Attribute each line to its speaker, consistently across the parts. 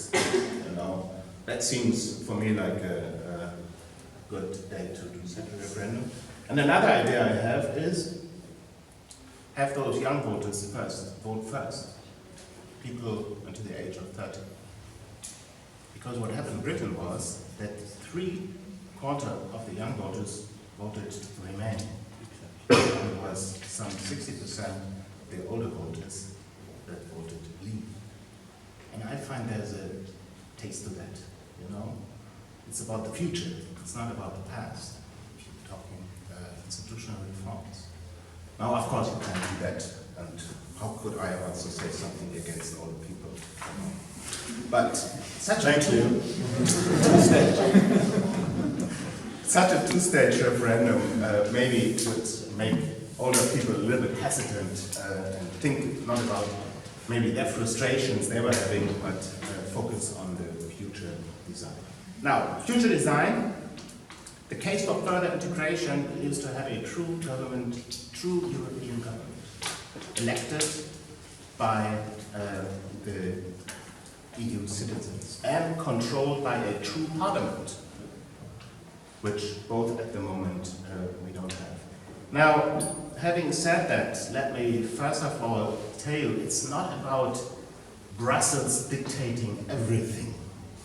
Speaker 1: voters. You know, that seems for me like a good day to do such a referendum. And another idea I have is have those young voters vote first, people until the age of 30. Because what happened in Britain was that 3/4 of the young voters voted to remain. And it was some 60% of the older voters that voted to leave. And I find there's a taste to that, you know? It's about the future, it's not about the past. If you're talking institutional reforms. Now, of course, you can't do that, and how could I also say something against all the people? You know? But such a two-stage referendum maybe would make older people a little bit hesitant and think not about maybe their frustrations they were having, but focus on the future design. Now, future design, the case for further integration is to have a true government, true European government, elected by the EU citizens and controlled by a true parliament, which both at the moment we don't have. Now, having said that, let me first of all tell you, it's not about Brussels dictating everything.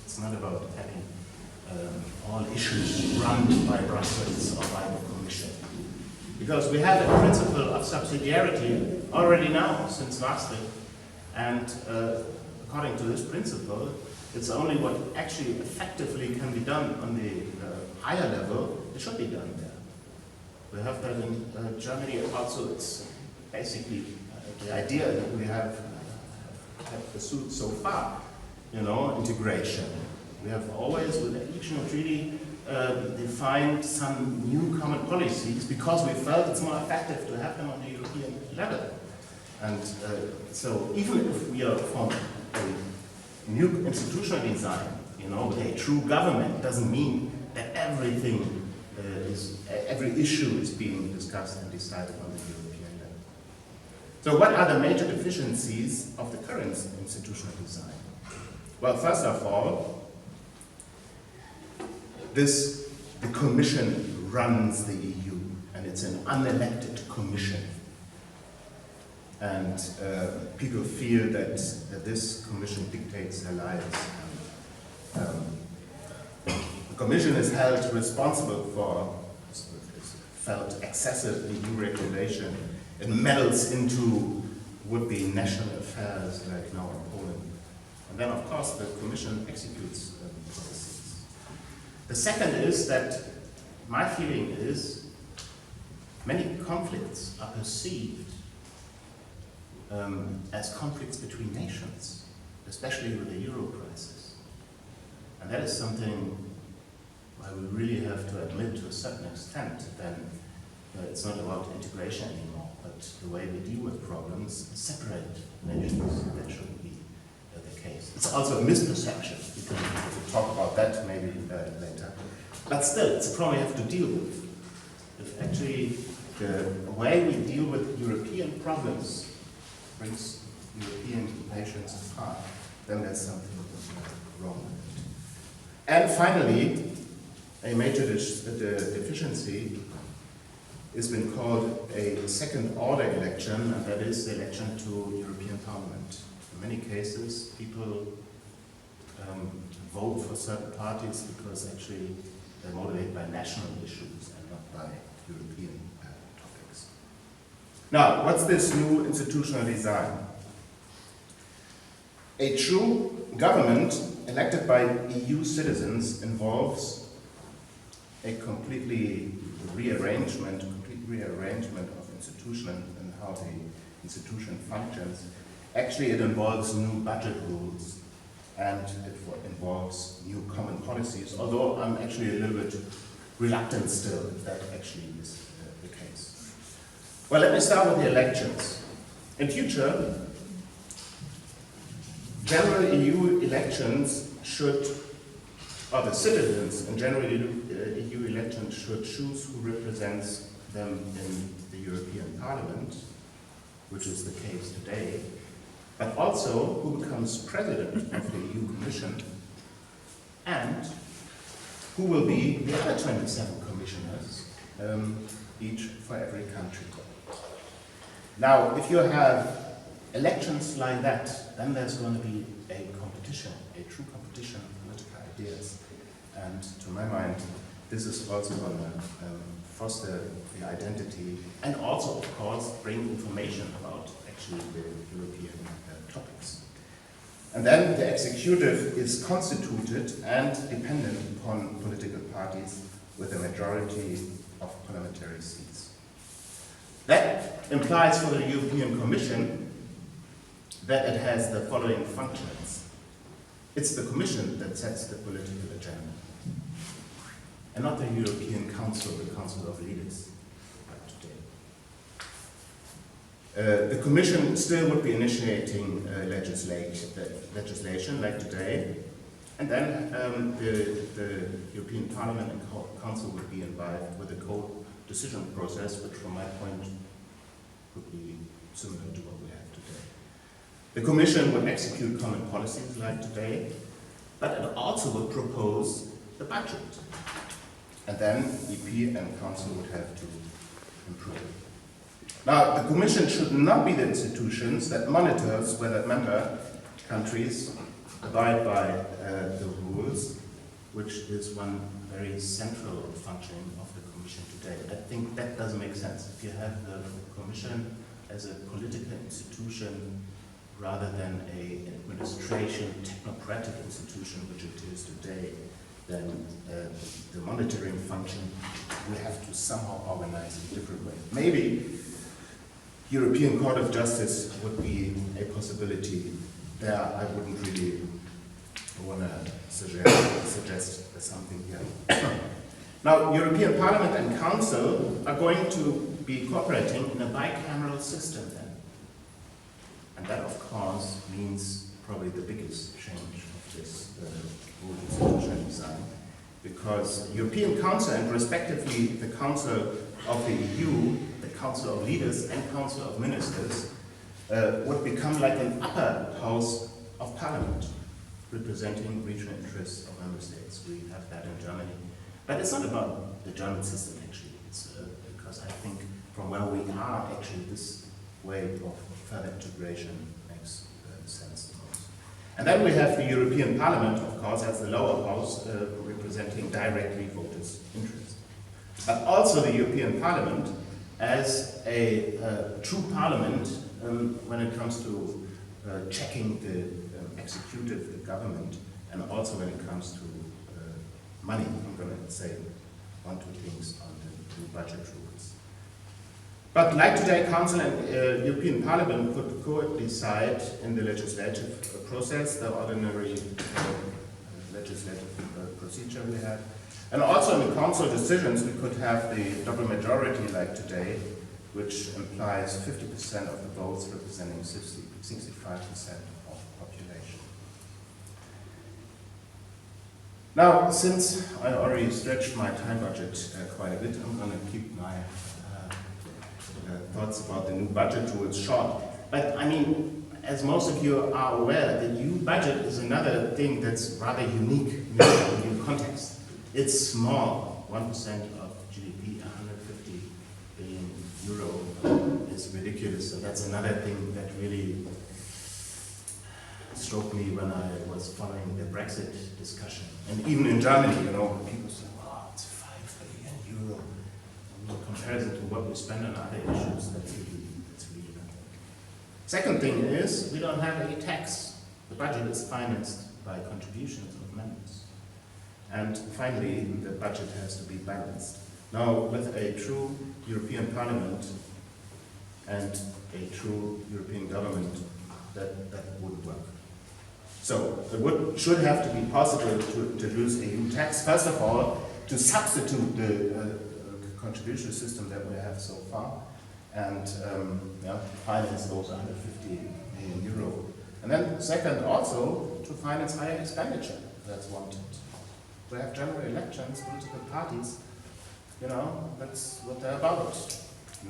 Speaker 1: It's not about having all issues run by Brussels or by the Commission. Because we have a principle of subsidiarity already now, since last week, and according to this principle, it's only what actually effectively can be done on the higher level, it should be done there. We have that in Germany also. It's basically the idea that we have pursued so far, you know, integration. We have always, with the additional treaty, defined some new common policies because we felt it's more effective to have them on the European level. And so even if we are forming a new institutional design, you know, with a true government, doesn't mean that everything every issue is being discussed and decided on the European level. So what are the major deficiencies of the current institutional design? Well, first of all, the Commission runs the EU, and it's an unelected Commission. And people feel that this Commission dictates their lives. The Commission is held responsible for felt excessive EU regulation. It meddles into would-be national affairs like now in Poland. And then, of course, the Commission executes policies. The second is that my feeling is many conflicts are perceived as conflicts between nations, especially with the euro crisis. And that is something I we really have to admit to a certain extent then it's not about integration anymore, but the way we deal with problems separate nations. That shouldn't be the case. It's also a misperception. We can talk about that maybe later. But still, it's a problem we have to deal with. If actually the way we deal with European problems brings European nations apart, then there's something wrong with it. And finally, a major deficiency has been called a second-order election, and that is the election to European Parliament. In many cases, people vote for certain parties because actually they're motivated by national issues and not by European topics. Now, what's this new institutional design? A true government elected by EU citizens involves a complete rearrangement of institution and how the institution functions. Actually, it involves new budget rules and it involves new common policies, although I'm actually a little bit reluctant still if that actually is the case. Well, let me start with the elections. In future, general EU elections should, or the citizens in general EU elections should choose who represents them in the European Parliament, which is the case today. but also who becomes president of the EU Commission and who will be the other 27 commissioners, each for every country. Now, if you have elections like that, then there's going to be a competition, a true competition of political ideas. And to my mind, this is also going to foster the identity and also, of course, bring information about actually the European topics. And then the executive is constituted and dependent upon political parties with a majority of parliamentary seats. That implies for the European Commission that it has the following functions. It's the Commission that sets the political agenda, and not the European Council, the Council of Leaders, like today. The Commission still would be initiating legislation like today, and then the European Parliament and Council would be involved with the co-decision process, which from my point would be similar to what we have today. The Commission would execute common policies like today, but it also would propose the budget. And then EP and Council would have to improve. Now, the Commission should not be the institutions that monitors whether member countries abide by the rules, which is one very central function of the Commission today. I think that doesn't make sense. If you have the Commission as a political institution rather than an administration, technocratic institution, which it is today, then the monitoring function we have to somehow organize in a different way. Maybe European Court of Justice would be a possibility. There I wouldn't really want to suggest something here. Now, European Parliament and Council are going to be cooperating in a bicameral system then. And that, of course, means probably the biggest change of this whole institutional design, because European Council and respectively the Council of the EU, the Council of Leaders and Council of Ministers would become like an upper house of Parliament, representing regional interests of member states. We have that in Germany. But it's not about the German system, actually. It's because I think from where we are, actually, this way of further integration makes sense the most. And then we have the European Parliament, of course, as the lower house, representing directly voters' interests. But also the European Parliament as a true parliament when it comes to checking the executive, the government, and also when it comes to money. I'm going to say one, two things on the new budget rules. But like today, Council and European Parliament could co-decide in the legislative process, the ordinary legislative procedure we have. And also in the Council decisions, we could have the double majority like today, which implies 50% of the votes representing 65% of population. Now, since I already stretched my time budget quite a bit, I'm going to keep my thoughts about the new budget rules short. But I mean, as most of you are aware, the EU budget is another thing that's rather unique in the EU context. It's small, 1% of GDP, 150 billion euro is ridiculous. So that's another thing that really struck me when I was following the Brexit discussion. And even in Germany, you know, people say, wow, it's 5 billion euro. In comparison to what we spend on other issues, that's really nothing. Second thing is, we don't have any tax. The budget is financed by contributions of members. And finally, the budget has to be balanced. Now, with a true European Parliament and a true European government, that wouldn't work. So it should have to be possible to introduce a EU tax, first of all, to substitute the contribution system that we have so far, and finance those 150 million euro. And then second, also, to finance higher expenditure that's wanted. We have general elections, political parties, you know, that's what they're about.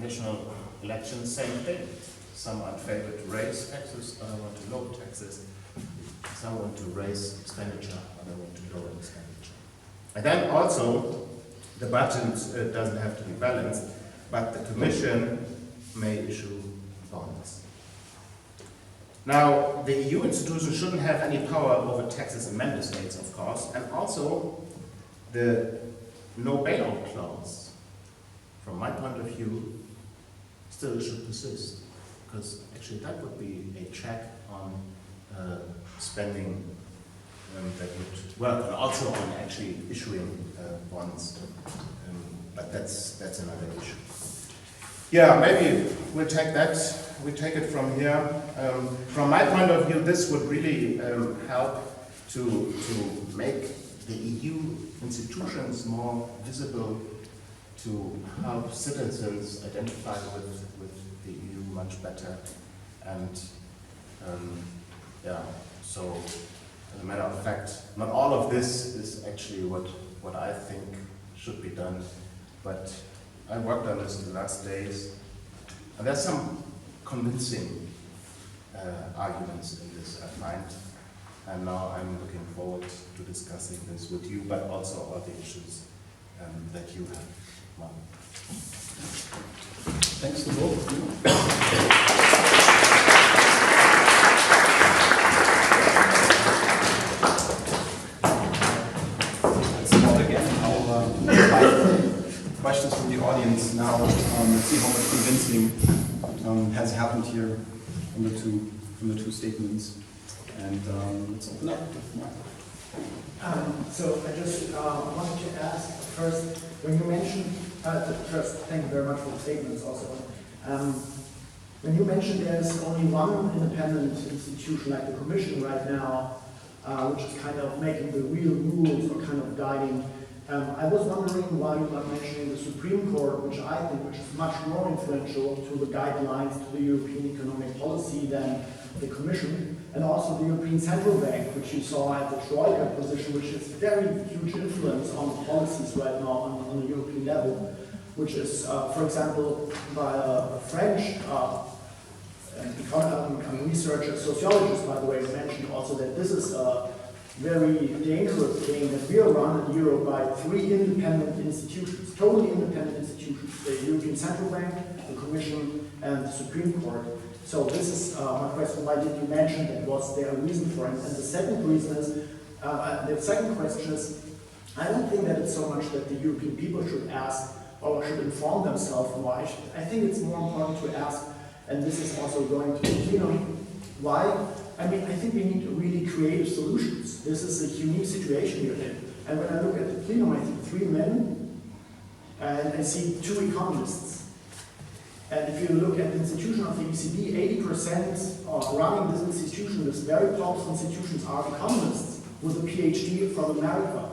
Speaker 1: National elections, same thing. Some are in favor to raise taxes, others want to lower taxes. Some want to raise expenditure, others want to lower expenditure. And then also, the budget doesn't have to be balanced, but the Commission may issue bonds. Now, the EU institutions shouldn't have any power over taxes in member states, of course, and also the no bailout clause, from my point of view, still should persist, because actually that would be a check on spending that would work, and also on actually issuing bonds, but that's another issue. Yeah, maybe we'll take it from here. From my point of view, this would really help to make the EU institutions more visible, to help citizens identify with the EU much better. And yeah, so as a matter of fact, not all of this is actually what I think should be done, but I worked on this in the last days, and there's some convincing arguments in this, I find, and now I'm looking forward to discussing this with you, but also all the issues that you have. Well,
Speaker 2: thanks to both of you. Questions from the audience now. Let's see how much convincing has happened here from the two statements, and let's open up.
Speaker 3: So I just wanted to ask first, when you mentioned first, thank you very much for the statements also. When you mentioned there's only one independent institution like the Commission right now, which is kind of making the real rules or kind of guiding. I was wondering why you're not mentioning the Supreme Court, which is much more influential to the guidelines to the European economic policy than the Commission, and also the European Central Bank, which you saw at the Troika position, which is very huge influence on the policies right now on the European level, which is, for example, by a French researcher, sociologist, by the way, mentioned also that this is a very dangerous game that we are run in Europe by three independent institutions, totally independent institutions, the European Central Bank, the Commission, and the Supreme Court. So this is my question, why did you mention that? Was there a reason for it? And the second reason is, the second question is, I don't think that it's so much that the European people should ask or should inform themselves more. I think it's more important to ask, and this is also going to the plenum, why? I mean, I think we need really creative solutions. This is a unique situation we're in. And when I look at the plenum, I see 3 men, and I see 2 economists. And if you look at the institution of the ECB, 80% of running this institution, this very powerful institutions, are economists with a PhD from America.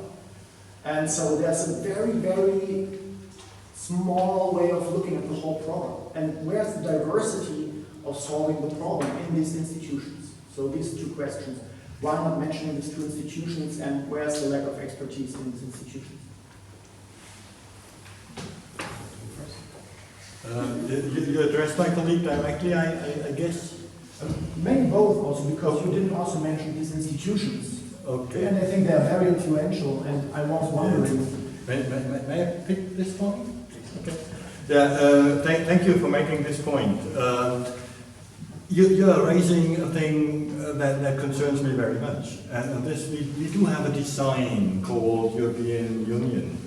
Speaker 3: And so there's a very, very small way of looking at the whole problem. And where's the diversity of solving the problem in these institutions? So these 2 questions. Why not mentioning these 2 institutions, and where's the lack of expertise in these institutions?
Speaker 4: You addressed my colleague directly, I guess?
Speaker 3: Maybe both also, because you didn't also mention these institutions.
Speaker 4: Okay.
Speaker 3: And I think they're very influential, and I was wondering...
Speaker 4: May I pick this point? Okay. Yeah, thank you for making this point. You are raising a thing that concerns me very much, and this we do have a design called European Union,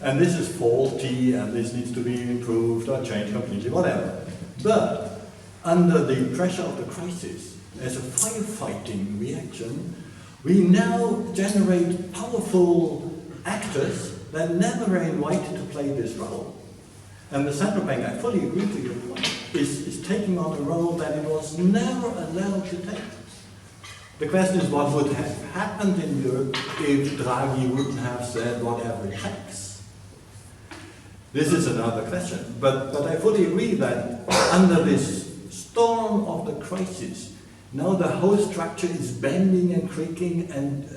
Speaker 4: and this is faulty, and this needs to be improved or changed completely, whatever. But under the pressure of the crisis, as a firefighting reaction, we now generate powerful actors that never were invited to play this role. And the central bank, I fully agree with your point, is taking on a role that it was never allowed to take. The question is what would have happened in Europe if Draghi wouldn't have said whatever it takes. This is another question, but I fully agree that under this storm of the crisis, Now the whole structure is bending and creaking and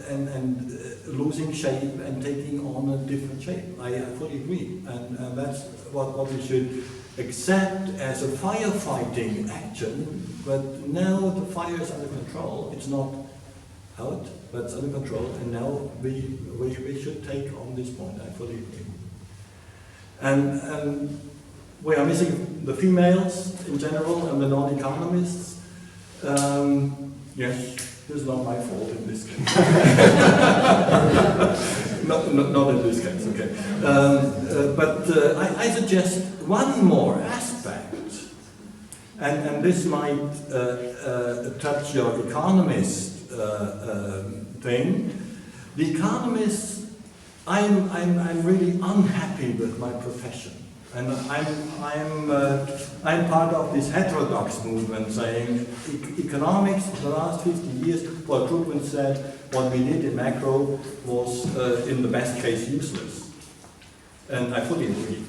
Speaker 4: losing shape and taking on a different shape. I fully agree, and that's what we should accept as a firefighting action. But now the fire is under control. It's not out, but it's under control, and now we should take on this point. I fully agree. And we are missing the females in general and the non-economists. Yes, this is not my fault in this case. not in this case, okay. But I suggest one more aspect, and this might touch your economist thing. The economists, I'm really unhappy with my profession. And I'm part of this heterodox movement saying economics the last 50 years, well, Krugman said what we did in macro was in the best case useless. And I fully agree.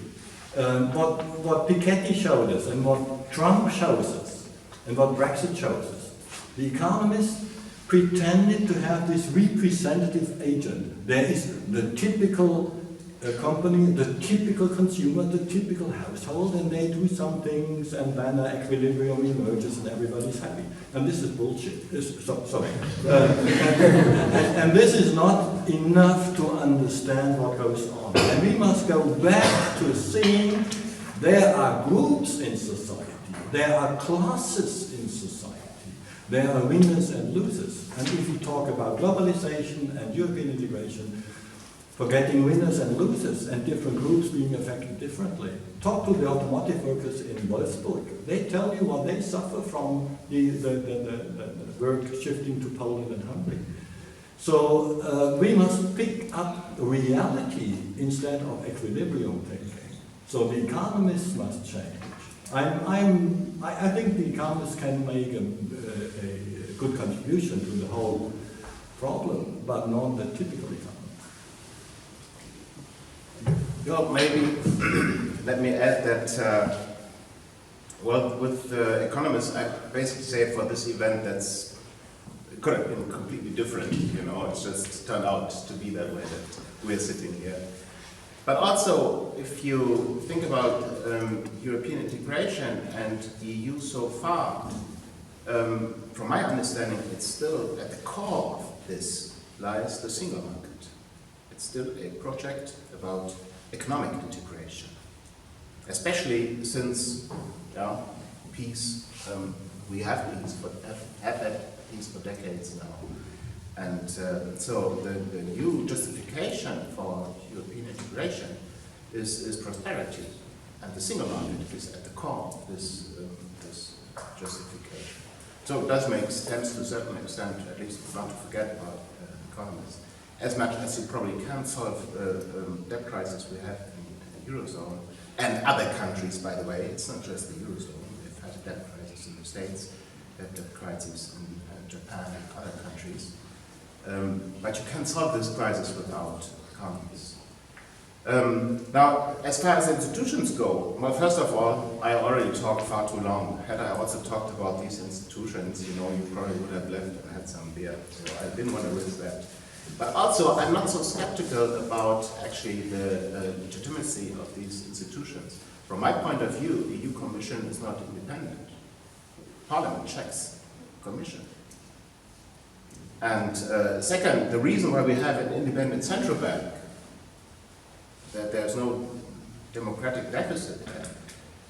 Speaker 4: What Piketty showed us and what Trump shows us and what Brexit shows us, the economists pretended to have this representative agent. There is the typical company, the typical consumer, the typical household, and they do some things, and then an equilibrium emerges, and everybody's happy. And this is bullshit. Sorry. And this is not enough to understand what goes on. And we must go back to seeing there are groups in society, there are classes in society, there are winners and losers. And if we talk about globalization and European integration, forgetting winners and losers and different groups being affected differently. Talk to the automotive workers in Wolfsburg. They tell you what they suffer from the work shifting to Poland and Hungary. So we must pick up reality instead of equilibrium thinking. So the economists must change. I think the economists can make a good contribution to the whole problem, but not the typical economist.
Speaker 1: Well, maybe let me add that, well, with economists, I basically say for this event that's could have been completely different, you know, it's just turned out to be that way that we're sitting here. But also, if you think about European integration and the EU so far, from my understanding, it's still at the core of this lies the single market. It's still a project about economic integration, especially since peace, we have peace, but have had peace for decades now. And so the new justification for European integration is prosperity, and the single market is at the core of this justification. So it does make sense to a certain extent, at least not to forget about economists. As much as you probably can solve debt crisis we have in the Eurozone, and other countries, by the way, it's not just the Eurozone. We've had a debt crisis in the States, we have debt crisis in Japan and other countries. But you can solve this crisis without economists. Now, as far as institutions go, well, first of all, I already talked far too long. Had I also talked about these institutions, you know, you probably would have left and had some beer, so I didn't want to risk that. But also, I'm not so skeptical about actually the legitimacy of these institutions. From my point of view, the EU Commission is not independent. Parliament checks the Commission. And second, the reason why we have an independent central bank, that there's no democratic deficit there,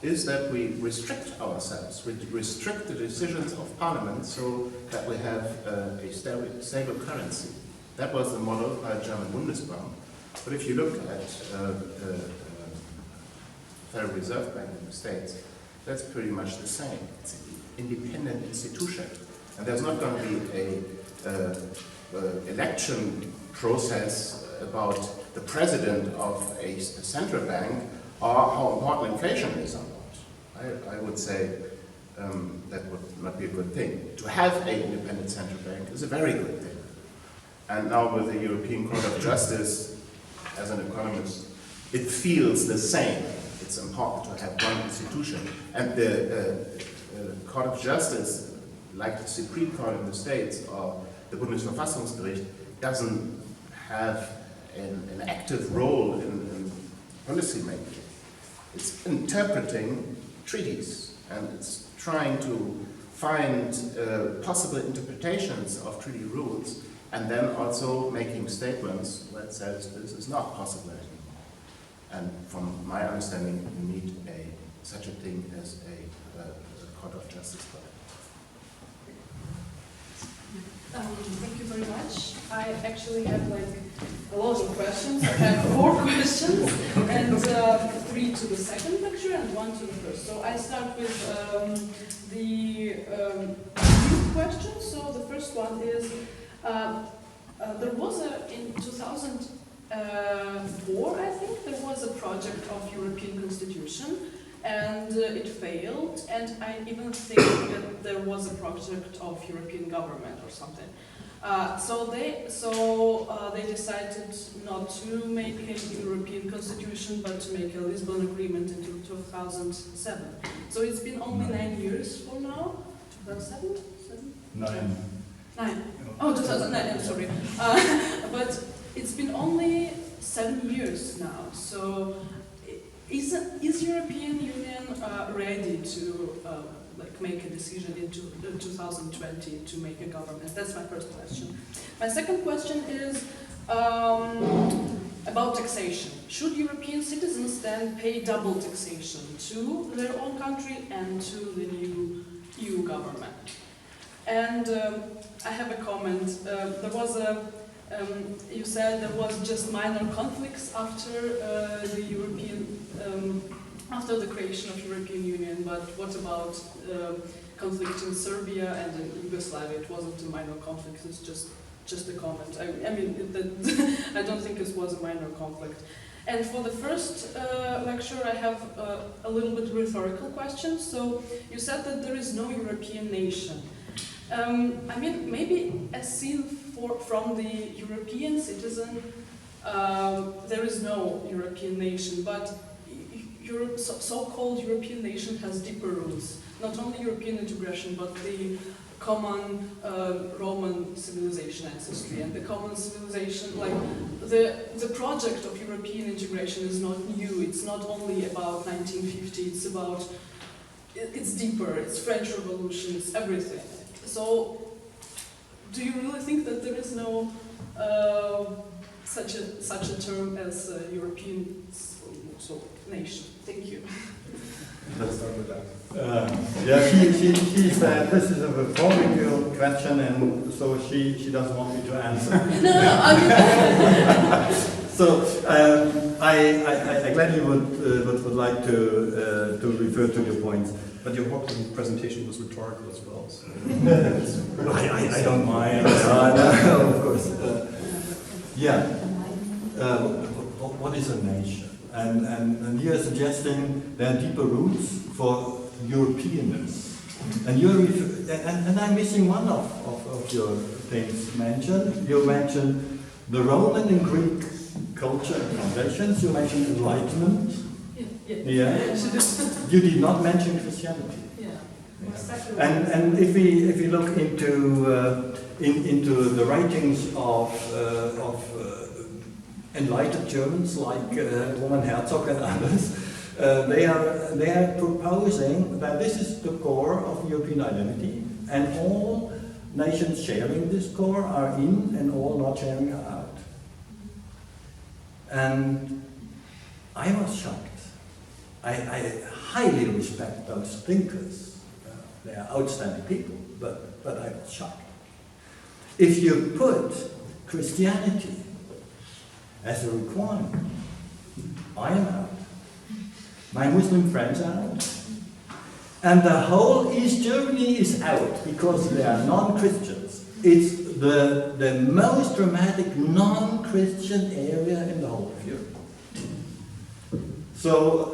Speaker 1: is that we restrict ourselves, we restrict the decisions of Parliament so that we have a stable currency. That was the model by the German Bundesbank. But if you look at the Federal Reserve Bank in the States, that's pretty much the same. It's an independent institution. And there's not going to be a election process about the president of a central bank or how important inflation is or not. I would say that would not be a good thing. To have an independent central bank is a very good thing. And now with the European Court of Justice, as an economist, it feels the same. It's important to have one institution. And the Court of Justice like the Supreme Court in the States or the Bundesverfassungsgericht, doesn't have an active role in policy making. It's interpreting treaties, and it's trying to find possible interpretations of treaty rules, and then also making statements that says this is not possible anymore. And from my understanding, you need such a thing as a Court of Justice for that.
Speaker 5: Thank you very much. I actually have like a lot of questions. I have 4 questions, and 3 to the second lecture and 1 to the first. So I start with the youth question. So the first one is, there was in 2004, I think, there was a project of European Constitution, and it failed, and I even think that there was a project of European government or something. So they decided not to make a European Constitution, but to make a Lisbon Agreement in 2007. So it's been only 9 years for now. 2007?
Speaker 4: 9.
Speaker 5: 9. Oh, 2009, I'm sorry. But it's been only 7 years now. So is European Union ready to make a decision in 2020 to make a government? That's my first question. My second question is about taxation. Should European citizens then pay double taxation to their own country and to the new EU government? And I have a comment. There was you said there was just minor conflicts after the after the creation of European Union, but what about conflict in Serbia and in Yugoslavia? It wasn't a minor conflict, it's just a comment. I mean, I don't think this was a minor conflict. And for the first lecture, I have a little bit rhetorical question. So you said that there is no European nation. I mean, maybe as seen from the European citizen, there is no European nation, but so-called European nation has deeper roots. Not only European integration, but the common Roman civilization ancestry and the common civilization, like the project of European integration is not new. It's not only about 1950. It's deeper. It's French Revolution. It's everything. So, do you really think that there is no such a term as European nation? Thank you.
Speaker 2: Let's start with that.
Speaker 4: She said this is a rhetorical question, and so she doesn't want me to answer.
Speaker 5: No, I mean.
Speaker 4: So I gladly would like to refer to your points.
Speaker 2: But your whole presentation was rhetorical as well. So.
Speaker 4: I don't mind. No, of course. What is a nation? And you're suggesting there are deeper roots for Europeanness. And I'm missing one of your things mentioned. You mentioned the Roman and Greek culture and foundations. You mentioned Enlightenment. Yeah. You did not mention Christianity. Yeah. And if we look into the writings of enlightened Germans like Roman Herzog and others, they are proposing that this is the core of European identity, and all nations sharing this core are in, and all not sharing are out. And I was shocked. I highly respect those thinkers. They are outstanding people, but I was shocked. If you put Christianity as a requirement, I am out. My Muslim friends are out. And the whole East Germany is out because they are non-Christians. It's the most dramatic non-Christian area in the whole of Europe. So,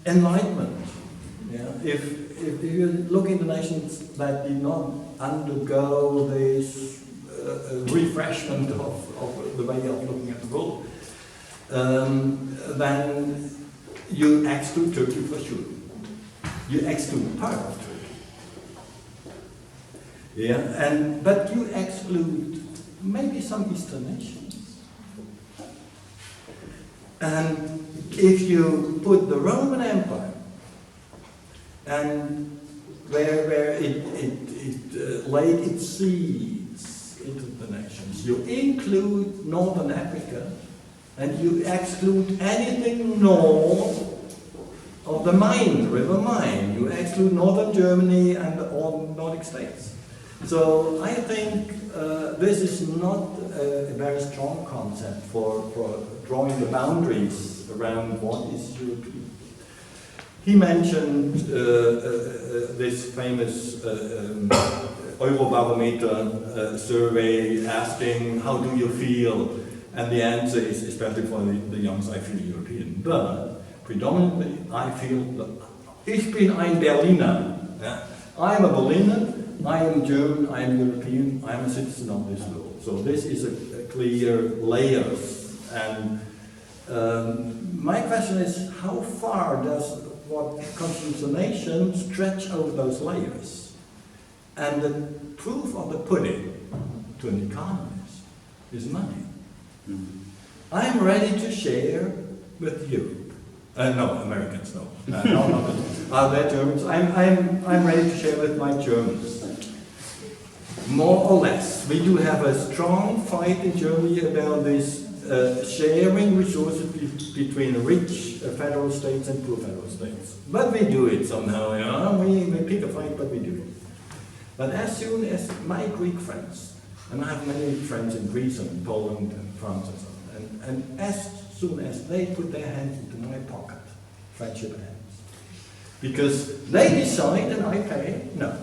Speaker 4: enlightenment. Yeah, if you look into nations that did not undergo this refreshment of the way of looking at the world, then you exclude Turkey for sure. You exclude part of Turkey. Yeah, but you exclude maybe some Eastern nations. And if you put the Roman Empire, and where it laid its seeds into the nations, you include Northern Africa, and you exclude anything north of the Main, River Main. You exclude Northern Germany and all Nordic states. So I think this is not a very strong concept for drawing the boundaries around what is European. He mentioned this famous Eurobarometer survey asking, how do you feel? And the answer is, especially for the youngs, I feel European. But predominantly, I feel that ich bin ein Berliner. Yeah? I'm a Berliner, I am German, I am European, I am a citizen of this world. So this is a clear layers. And my question is, how far does what constitutes a nation stretch over those layers? And the proof of the pudding to an economist is money. I'm ready to share with Europe. No, Americans, no. No, not they're Germans. I'm ready to share with my Germans. More or less. We do have a strong fight in Germany about this sharing resources between rich federal states and poor federal states. But we do it somehow, you know? We pick a fight, but we do it. But as soon as my Greek friends, and I have many friends in Greece and Poland and France and so on, and as soon as they put their hands into my pocket, friendship ends. Because they decide and I pay, no.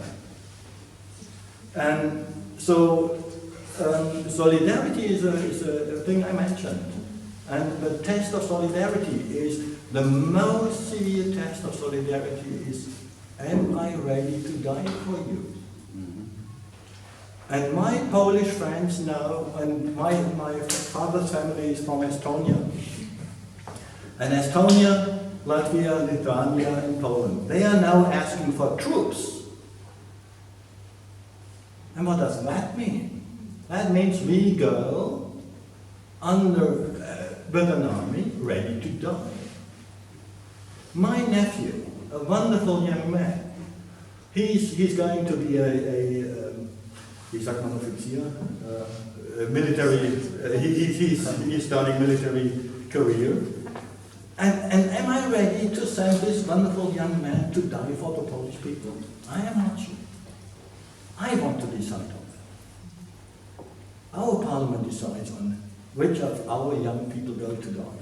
Speaker 4: And so solidarity is a thing I mentioned. And the test of solidarity is, the most severe test of solidarity is, am I ready to die for you? And my Polish friends know, and my father's family is from Estonia. And Estonia, Latvia, Lithuania, and Poland, they are now asking for troops. And what does that mean? That means we go with an army ready to die. My nephew, a wonderful young man, he's going to be wie sagt man Offizier? Military, he's starting military career. And am I ready to send this wonderful young man to die for the Polish people? I am not sure. I want to decide on that. Our parliament decides on which of our young people go to die.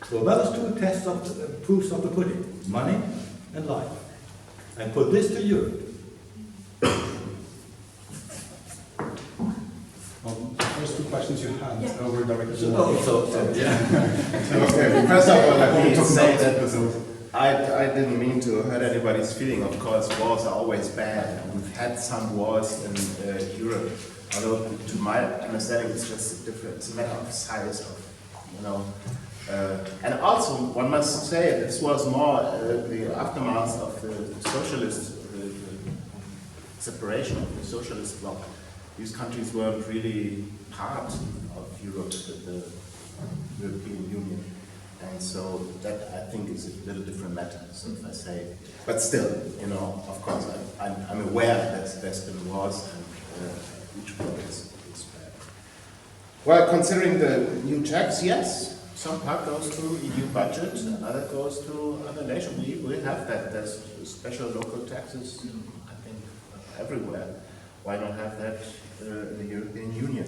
Speaker 4: So those two tests of proofs of the pudding, money and life. And put this to Europe.
Speaker 2: First two questions you had were directed to
Speaker 1: Okay, first of all, let me say that I didn't mean to hurt anybody's feeling. Of course, wars are always bad. We've had some wars in Europe, although to my understanding it's just different. It's a matter of size, and also one must say this was more the aftermath of the socialist separation of the socialist bloc. These countries weren't really part of Europe, the European Union. And so that, I think, is a little different matter, so if I say. But still, of course, I'm aware that there's been wars and each one is bad. Well, considering the new tax, yes, some part goes to EU budget, another goes to other nations. We have that. There's special local taxes, I think, everywhere. Why not have that in the European Union?